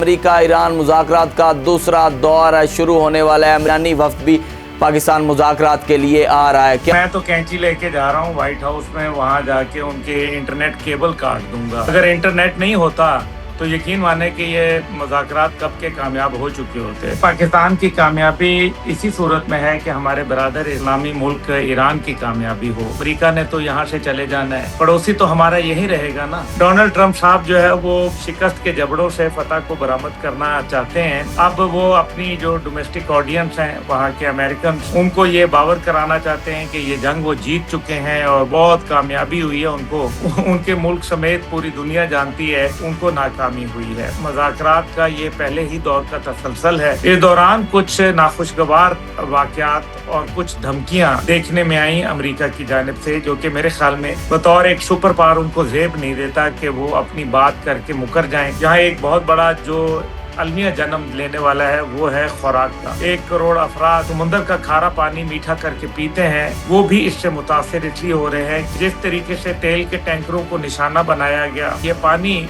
امریکہ ایران مذاکرات کا دوسرا دور شروع ہونے والا ہے۔ ایرانی وفد بھی پاکستان مذاکرات کے لیے آ رہا ہے۔ میں تو کینچی لے کے جا رہا ہوں وائٹ ہاؤس میں، وہاں جا کے ان کے انٹرنیٹ کیبل کاٹ دوں گا۔ اگر انٹرنیٹ نہیں ہوتا تو یقین مانے کہ یہ مذاکرات کب کے کامیاب ہو چکے ہوتے۔ پاکستان کی کامیابی اسی صورت میں ہے کہ ہمارے برادر اسلامی ملک ایران کی کامیابی ہو۔ امریکہ نے تو یہاں سے چلے جانا ہے، پڑوسی تو ہمارا یہی رہے گا نا۔ ڈونلڈ ٹرمپ صاحب جو ہے وہ شکست کے جبڑوں سے فتح کو برآمد کرنا چاہتے ہیں۔ اب وہ اپنی جو ڈومیسٹک آڈینس ہیں وہاں کے امریکن، ان کو یہ باور کرانا چاہتے ہیں کہ یہ جنگ وہ جیت چکے ہیں اور بہت کامیابی ہوئی ہے ان کے ملک سمیت پوری دنیا جانتی ہے ان کو ناکامی ہوئی ہے۔ مذاکرات کا یہ پہلے ہی دور کا تسلسل ہے۔ اس دوران کچھ ناخوشگوار واقعات اور کچھ دھمکیاں دیکھنے میں آئیں امریکہ کی جانب سے، جو کہ میرے خیال میں بطور ایک سپر پاور ان کو زیب نہیں دیتا کہ وہ اپنی بات کر کے مکر جائیں۔ یہاں ایک بہت بڑا جو المیہ جنم لینے والا ہے وہ ہے خوراک کا۔ 1 کروڑ افراد سمندر کا کھارا پانی میٹھا کر کے پیتے ہیں، وہ بھی اس سے متاثر اس لیے ہو رہے ہیں جس طریقے سے تیل کے ٹینکروں کو نشانہ بنایا گیا، یہ پانی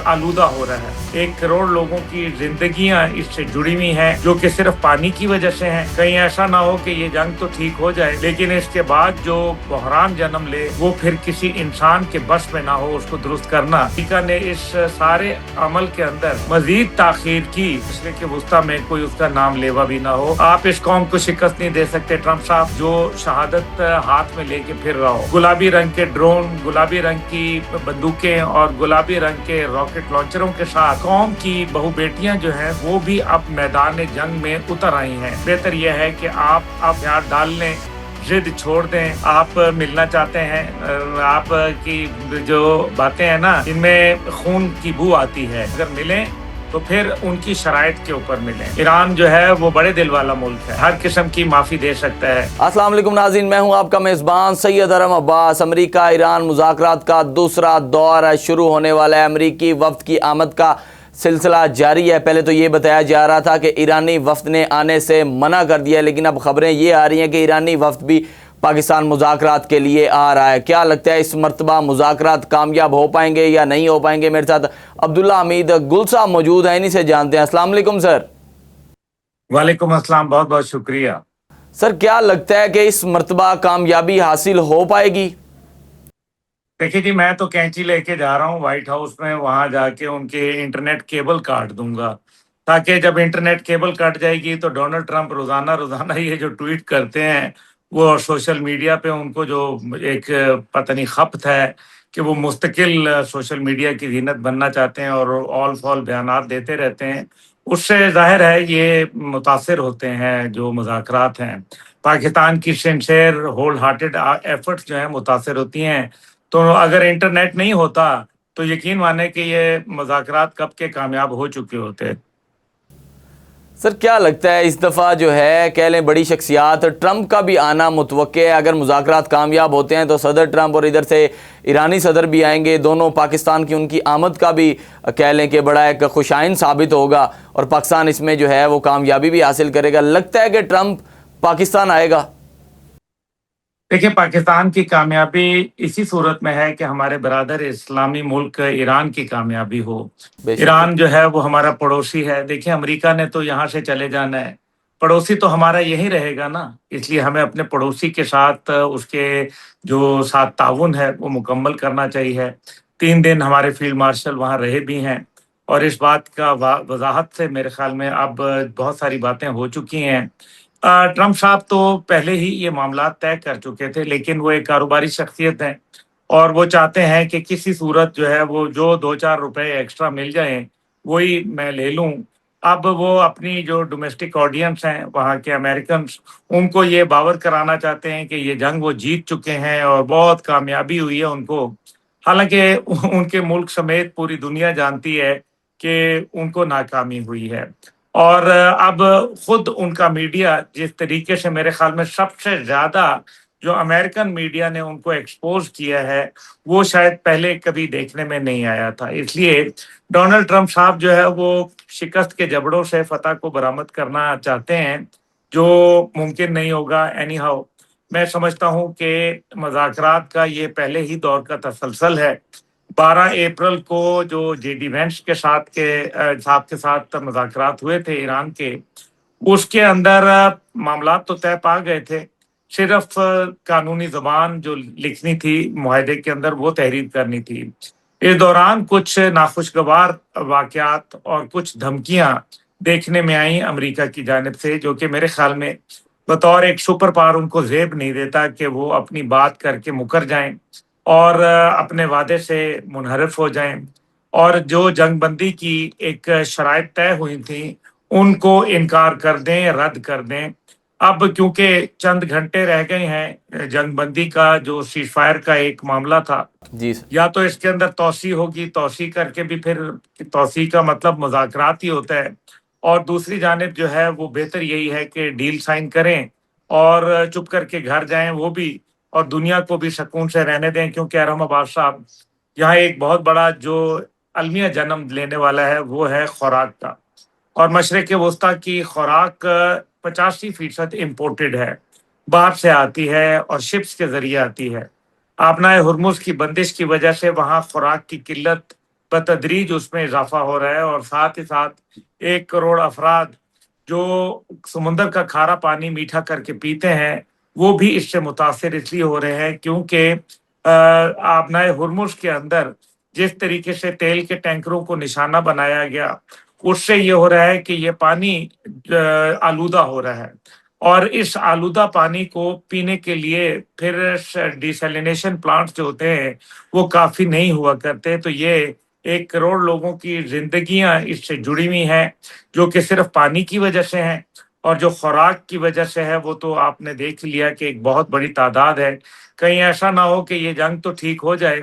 آلودہ ہو رہا ہے۔ 1 کروڑ لوگوں کی زندگیاں اس سے جڑی ہوئی ہیں جو کہ صرف پانی کی وجہ سے ہیں۔ کہیں ایسا نہ ہو کہ یہ جنگ تو ٹھیک ہو جائے لیکن اس کے بعد جو بحران جنم لے وہ پھر کسی انسان کے بس میں نہ ہو اس کو درست کرنا۔ امریکہ نے اس سارے عمل کے اندر مزید تاخیر کی، اس لیے کہ وسطی میں کوئی اس کا نام لیوا بھی نہ ہو۔ آپ اس قوم کو شکست نہیں دے سکتے ٹرمپ صاحب، جو شہادت ہاتھ میں لے کے پھر رہا ہو۔ گلابی رنگ کے ڈرون، گلابی رنگ کی بندوقیں اور گلابی رنگ کے راکٹ لانچروں کے ساتھ قوم کی بہو بیٹیاں جو ہیں وہ بھی اب میدان جنگ میں اتر آئی ہیں۔ بہتر یہ ہے کہ آپ ہتھیار ڈال لیں، ضد چھوڑ دیں۔ آپ ملنا چاہتے ہیں، آپ کی جو باتیں ہیں نا ان میں خون کی بو آتی ہے، اگر ملیں تو پھر ان کی شرائط کے اوپر ملیں۔ ایران جو ہے وہ بڑے دل والا ملک ہے، ہر قسم کی معافی دے سکتا ہے۔ السلام علیکم ناظرین، میں ہوں آپ کا میزبان سید ارم عباس۔ امریکہ ایران مذاکرات کا دوسرا دور شروع ہونے والا ہے۔ امریکی وفد کی آمد کا سلسلہ جاری ہے۔ پہلے تو یہ بتایا جا رہا تھا کہ ایرانی وفد نے آنے سے منع کر دیا، لیکن اب خبریں یہ آ رہی ہیں کہ ایرانی وفد بھی پاکستان مذاکرات کے لیے آ رہا ہے۔ کیا لگتا ہے اس مرتبہ مذاکرات کامیاب ہو پائیں گے یا نہیں ہو پائیں گے؟ میرے ساتھ عبداللہ حمید گل صاحب موجود ہیں، انہی سے جانتے ہیں۔ السلام علیکم سر۔ وعلیکم السلام، بہت بہت شکریہ۔ سر کیا لگتا ہے کہ اس مرتبہ کامیابی حاصل ہو پائے گی؟ دیکھیے جی، میں تو کینچی لے کے جا رہا ہوں وائٹ ہاؤس میں، وہاں جا کے ان کے انٹرنیٹ کیبل کاٹ دوں گا، تاکہ جب انٹرنیٹ کیبل کٹ جائے گی تو ڈونلڈ ٹرمپ روزانہ یہ جو ٹویٹ کرتے ہیں وہ سوشل میڈیا پہ ان کو جو ایک پتہ نہیں خپت ہے کہ وہ مستقل سوشل میڈیا کی زینت بننا چاہتے ہیں اور آل فال بیانات دیتے رہتے ہیں، اس سے ظاہر ہے یہ متاثر ہوتے ہیں جو مذاکرات ہیں۔ پاکستان کی سنسیئر ہول ہارٹڈ ایفرٹس جو ہیں متاثر ہوتی ہیں۔ تو اگر انٹرنیٹ نہیں ہوتا تو یقین مانے کہ یہ مذاکرات کب کے کامیاب ہو چکے ہوتے۔ سر کیا لگتا ہے اس دفعہ جو ہے کہہ لیں بڑی شخصیات ٹرمپ کا بھی آنا متوقع ہے؟ اگر مذاکرات کامیاب ہوتے ہیں تو صدر ٹرمپ اور ادھر سے ایرانی صدر بھی آئیں گے، دونوں پاکستان کی ان کی آمد کا بھی کہہ لیں کہ بڑا ایک خوشائن ثابت ہوگا اور پاکستان اس میں جو ہے وہ کامیابی بھی حاصل کرے گا۔ لگتا ہے کہ ٹرمپ پاکستان آئے گا؟ دیکھیں، پاکستان کی کامیابی اسی صورت میں ہے کہ ہمارے برادر اسلامی ملک ایران کی کامیابی ہو۔ ایران جو ہے وہ ہمارا پڑوسی ہے۔ دیکھیں، امریکہ نے تو یہاں سے چلے جانا ہے، پڑوسی تو ہمارا یہی رہے گا نا، اس لیے ہمیں اپنے پڑوسی کے ساتھ اس کے جو ساتھ تعاون ہے وہ مکمل کرنا چاہیے۔ 3 دن ہمارے فیلڈ مارشل وہاں رہے بھی ہیں اور اس بات کا وضاحت سے میرے خیال میں اب بہت ساری باتیں ہو چکی ہیں۔ ٹرمپ صاحب تو پہلے ہی یہ معاملات طے کر چکے تھے، لیکن وہ ایک کاروباری شخصیت ہیں اور وہ چاہتے ہیں کہ کسی صورت جو ہے وہ جو 2-4 روپے ایکسٹرا مل جائیں وہی میں لے لوں۔ اب وہ اپنی جو ڈومیسٹک آڈینس ہیں وہاں کے امریکنس، ان کو یہ باور کرانا چاہتے ہیں کہ یہ جنگ وہ جیت چکے ہیں اور بہت کامیابی ہوئی ہے ان کو، حالانکہ ان کے ملک سمیت پوری دنیا جانتی ہے کہ ان کو ناکامی ہوئی ہے۔ اور اب خود ان کا میڈیا جس طریقے سے میرے خیال میں سب سے زیادہ جو امریکن میڈیا نے ان کو ایکسپوز کیا ہے وہ شاید پہلے کبھی دیکھنے میں نہیں آیا تھا۔ اس لیے ڈونلڈ ٹرمپ صاحب جو ہے وہ شکست کے جبڑوں سے فتح کو برآمد کرنا چاہتے ہیں، جو ممکن نہیں ہوگا۔ اینی ہاؤ میں سمجھتا ہوں کہ مذاکرات کا یہ پہلے ہی دور کا تسلسل ہے۔ 12 اپریل کو جو جے ڈی وینس کے صاحب کے ساتھ مذاکرات ہوئے تھے ایران کے، اس کے اندر معاملات تو طے پا گئے تھے، صرف قانونی زبان جو لکھنی تھی معاہدے کے اندر وہ تحریر کرنی تھی۔ اس دوران کچھ ناخوشگوار واقعات اور کچھ دھمکیاں دیکھنے میں آئیں امریکہ کی جانب سے، جو کہ میرے خیال میں بطور ایک سپر پاور ان کو زیب نہیں دیتا کہ وہ اپنی بات کر کے مکر جائیں اور اپنے وعدے سے منحرف ہو جائیں، اور جو جنگ بندی کی ایک شرائط طے ہوئی تھیں ان کو انکار کر دیں، رد کر دیں۔ اب کیونکہ چند گھنٹے رہ گئے ہیں جنگ بندی کا جو سیز فائر کا ایک معاملہ تھا، جی سر، یا تو اس کے اندر توسیع ہوگی، توسیع کر کے بھی پھر توسیع کا مطلب مذاکرات ہی ہوتا ہے، اور دوسری جانب جو ہے وہ بہتر یہی ہے کہ ڈیل سائن کریں اور چپ کر کے گھر جائیں وہ بھی، اور دنیا کو بھی سکون سے رہنے دیں، کیونکہ ارحم عباس صاحب یہاں ایک بہت بڑا جو المیہ جنم لینے والا ہے وہ ہے خوراک کا، اور مشرق وسطیٰ کی خوراک 85% امپورٹڈ ہے، باہر سے آتی ہے اور شپس کے ذریعے آتی ہے۔ آبنائے ہرمز کی بندش کی وجہ سے وہاں خوراک کی قلت بتدریج اس میں اضافہ ہو رہا ہے، اور ساتھ ہی ساتھ 1 کروڑ افراد جو سمندر کا کھارا پانی میٹھا کر کے پیتے ہیں وہ بھی اس سے متاثر اس لیے ہو رہے ہیں کیونکہ آبنائے ہرمز کے اندر جس طریقے سے تیل کے ٹینکروں کو نشانہ بنایا گیا، اس سے یہ ہو رہا ہے کہ یہ پانی آلودہ ہو رہا ہے، اور اس آلودہ پانی کو پینے کے لیے پھر ڈیسیلینیشن پلانٹس جو ہوتے ہیں وہ کافی نہیں ہوا کرتے، تو یہ 1 کروڑ لوگوں کی زندگیاں اس سے جڑی ہوئی ہیں، جو کہ صرف پانی کی وجہ سے ہیں، اور جو خوراک کی وجہ سے ہے وہ تو آپ نے دیکھ لیا کہ ایک بہت بڑی تعداد ہے۔ کہیں ایسا نہ ہو کہ یہ جنگ تو ٹھیک ہو جائے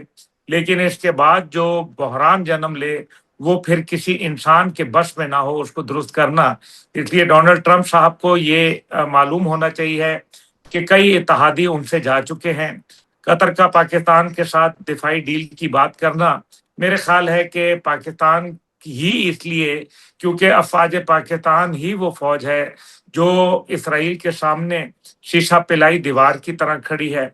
لیکن اس کے بعد جو بحران جنم لے وہ پھر کسی انسان کے بس میں نہ ہو اس کو درست کرنا۔ اس لیے ڈونلڈ ٹرمپ صاحب کو یہ معلوم ہونا چاہیے کہ کئی اتحادی ان سے جا چکے ہیں۔ قطر کا پاکستان کے ساتھ دفاعی ڈیل کی بات کرنا میرے خیال ہے کہ پاکستان ہی اس لیے کیونکہ افواج پاکستان ہی وہ فوج ہے جو اسرائیل کے سامنے شیشہ پلائی دیوار کی طرح کھڑی ہے،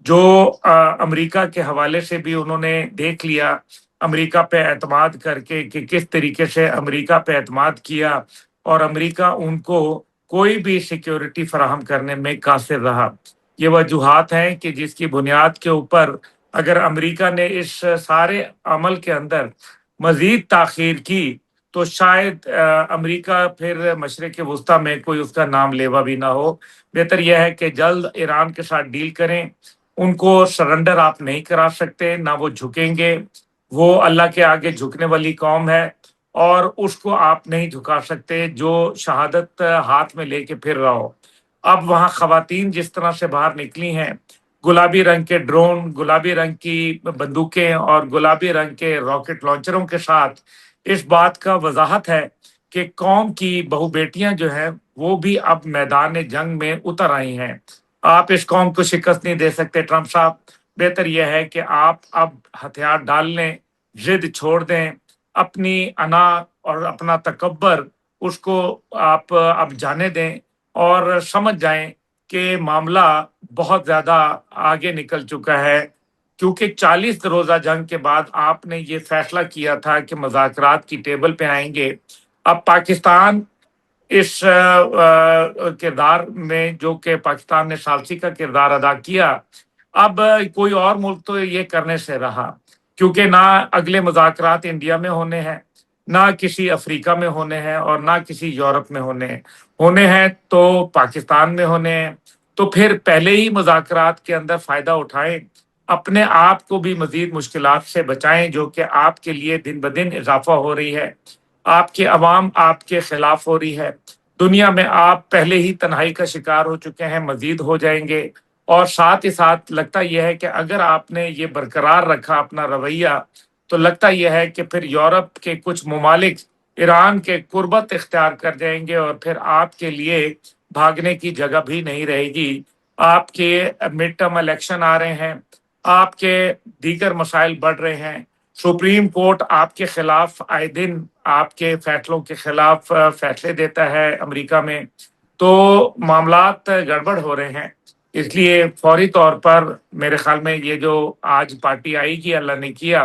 جو امریکہ کے حوالے سے بھی انہوں نے دیکھ لیا امریکہ پہ اعتماد کر کے کہ کس طریقے سے امریکہ پہ اعتماد کیا، اور امریکہ ان کو کوئی بھی سیکیورٹی فراہم کرنے میں قاصر رہا۔ یہ وجوہات ہیں کہ جس کی بنیاد کے اوپر اگر امریکہ نے اس سارے عمل کے اندر مزید تاخیر کی تو شاید امریکہ پھر مشرق وسطیٰ میں کوئی اس کا نام لیوا بھی نہ ہو۔ بہتر یہ ہے کہ جلد ایران کے ساتھ ڈیل کریں، ان کو سرنڈر آپ نہیں کرا سکتے، نہ وہ جھکیں گے، وہ اللہ کے آگے جھکنے والی قوم ہے، اور اس کو آپ نہیں جھکا سکتے جو شہادت ہاتھ میں لے کے پھر رہا ہو۔ اب وہاں خواتین جس طرح سے باہر نکلی ہیں، گلابی رنگ کے ڈرون، گلابی رنگ کی بندوقیں اور گلابی رنگ کے راکٹ لانچروں کے ساتھ، اس بات کا وضاحت ہے کہ قوم کی بہو بیٹیاں جو ہیں وہ بھی اب میدان جنگ میں اتر آئی ہیں۔ آپ اس قوم کو شکست نہیں دے سکتے ٹرمپ صاحب، بہتر یہ ہے کہ آپ اب ہتھیار ڈال لیں، ضد چھوڑ دیں، اپنی انا اور اپنا تکبر اس کو آپ اب جانے دیں، اور سمجھ جائیں کہ معاملہ بہت زیادہ آگے نکل چکا ہے، کیونکہ 40 روزہ جنگ کے بعد آپ نے یہ فیصلہ کیا تھا کہ مذاکرات کی ٹیبل پہ آئیں گے۔ اب پاکستان اس کردار میں جو کہ پاکستان نے ثالثی کا کردار ادا کیا، اب کوئی اور ملک تو یہ کرنے سے رہا، کیونکہ نہ اگلے مذاکرات انڈیا میں ہونے ہیں، نہ کسی افریقہ میں ہونے ہیں، اور نہ کسی یورپ میں ہونے ہیں تو پاکستان میں ہونے ہیں۔ تو پھر پہلے ہی مذاکرات کے اندر فائدہ اٹھائیں، اپنے آپ کو بھی مزید مشکلات سے بچائیں جو کہ آپ کے لیے دن بدن اضافہ ہو رہی ہے، آپ کے عوام آپ کے خلاف ہو رہی ہے، دنیا میں آپ پہلے ہی تنہائی کا شکار ہو چکے ہیں، مزید ہو جائیں گے، اور ساتھ ہی ساتھ لگتا یہ ہے کہ اگر آپ نے یہ برقرار رکھا اپنا رویہ تو لگتا یہ ہے کہ پھر یورپ کے کچھ ممالک ایران کے قربت اختیار کر جائیں گے، اور پھر آپ کے لیے بھاگنے کی جگہ بھی نہیں رہے گی۔ آپ کے مڈ ٹرم الیکشن آ رہے ہیں، آپ کے دیگر مسائل بڑھ رہے ہیں، سپریم کورٹ آپ کے خلاف آئے دن آپ کے فیصلوں کے خلاف فیصلے دیتا ہے امریکہ میں، تو معاملات گڑبڑ ہو رہے ہیں۔ اس لیے فوری طور پر میرے خیال میں یہ جو آج پارٹی آئے گی، اللہ نے کیا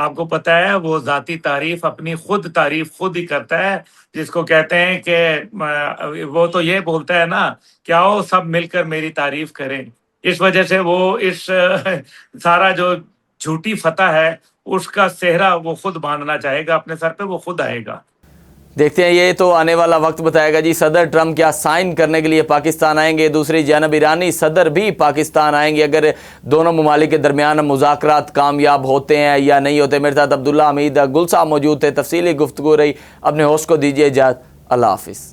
آپ کو پتہ ہے وہ ذاتی تعریف اپنی تعریف خود ہی کرتا ہے، جس کو کہتے ہیں کہ وہ تو یہ بولتا ہے نا کہ آؤ سب مل کر میری تعریف کریں. اس وجہ سے وہ اس سارا جو جھوٹی فتح ہے اس کا صحرا وہ خود باندھنا چاہے گا اپنے سر پہ، وہ خود آئے گا. دیکھتے ہیں، یہ تو آنے والا وقت بتائے گا جی. صدر ٹرمپ کیا سائن کرنے کے لیے پاکستان آئیں گے؟ دوسری جانب ایرانی صدر بھی پاکستان آئیں گے. اگر دونوں ممالک کے درمیان مذاکرات کامیاب ہوتے ہیں یا نہیں ہوتے؟ میرے ساتھ عبداللہ حمید گل صاحب موجود تھے. تفصیلی گفتگو رہی. اپنے ہوسٹ کو دیجیے اجازت. اللہ حافظ.